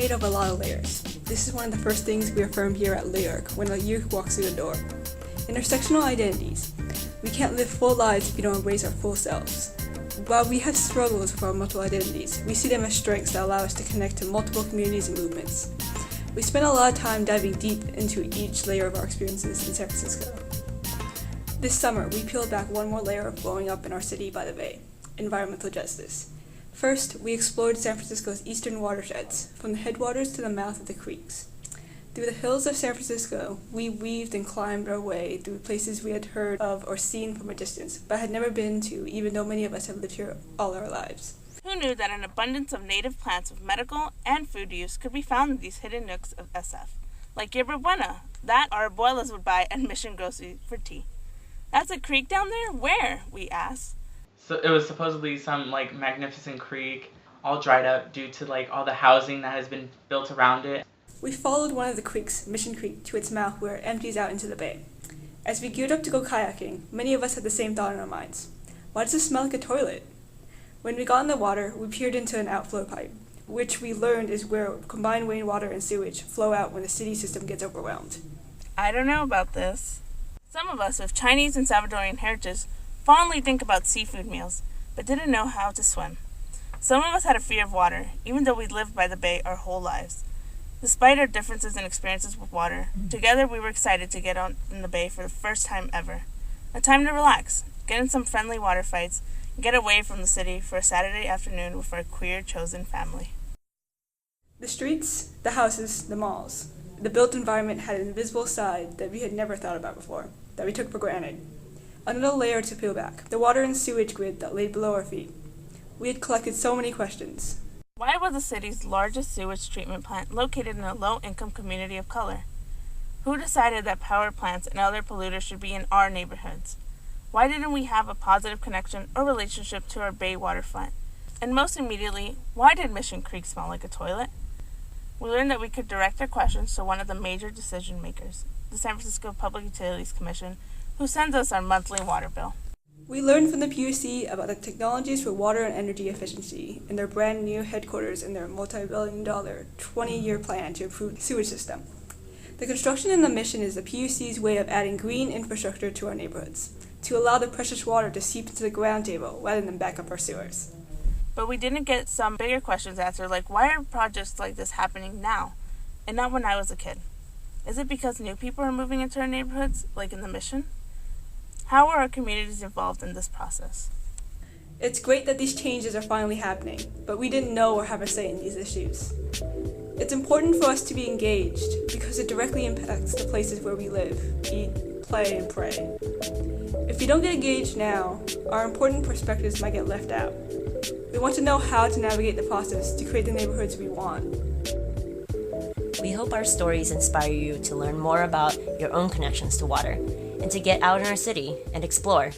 made of a lot of layers. This is one of the first things we affirm here at LEARC when a youth walks through the door. Intersectional identities. We can't live full lives if we don't embrace our full selves. While we have struggles with our multiple identities, we see them as strengths that allow us to connect to multiple communities and movements. We spend a lot of time diving deep into each layer of our experiences in San Francisco. This summer, we peeled back one more layer of growing up in our city by the bay, environmental justice. First, we explored San Francisco's eastern watersheds, from the headwaters to the mouth of the creeks. Through the hills of San Francisco, we weaved and climbed our way through places we had heard of or seen from a distance, but had never been to, even though many of us have lived here all our lives. Who knew that an abundance of native plants with medical and food use could be found in these hidden nooks of SF, like yerba buena, that our abuelas would buy at Mission Grocery for tea. That's a creek down there? Where? We asked. So it was supposedly some magnificent creek, all dried up due to all the housing that has been built around it. We followed one of the creeks, Mission Creek, to its mouth where it empties out into the bay. As we geared up to go kayaking, many of us had the same thought in our minds. Why does it smell like a toilet? When we got in the water, we peered into an outflow pipe, which we learned is where combined rainwater and sewage flow out when the city system gets overwhelmed. I don't know about this. Some of us with Chinese and Salvadorian heritage fondly think about seafood meals, but didn't know how to swim. Some of us had a fear of water, even though we lived by the bay our whole lives. Despite our differences in experiences with water, together we were excited to get out in the bay for the first time ever. A time to relax, get in some friendly water fights, and get away from the city for a Saturday afternoon with our queer chosen family. The streets, the houses, the malls. The built environment had an invisible side that we had never thought about before, that we took for granted. Another layer to peel back, the water and sewage grid that lay below our feet. We had collected so many questions. Why was the city's largest sewage treatment plant located in a low-income community of color? Who decided that power plants and other polluters should be in our neighborhoods? Why didn't we have a positive connection or relationship to our bay waterfront? And most immediately, why did Mission Creek smell like a toilet? We learned that we could direct our questions to one of the major decision makers, the San Francisco Public Utilities Commission, who sends us our monthly water bill. We learned from the PUC about the technologies for water and energy efficiency in their brand new headquarters in their multi-billion-dollar 20-year plan to improve the sewage system. The construction in the mission is the PUC's way of adding green infrastructure to our neighborhoods, to allow the precious water to seep into the ground table rather than back up our sewers. But we didn't get some bigger questions answered, like why are projects like this happening now, and not when I was a kid? Is it because new people are moving into our neighborhoods, like in the mission? How are our communities involved in this process? It's great that these changes are finally happening, but we didn't know or have a say in these issues. It's important for us to be engaged because it directly impacts the places where we live, eat, play, and pray. If we don't get engaged now, our important perspectives might get left out. We want to know how to navigate the process to create the neighborhoods we want. We hope our stories inspire you to learn more about your own connections to water and to get out in our city and explore.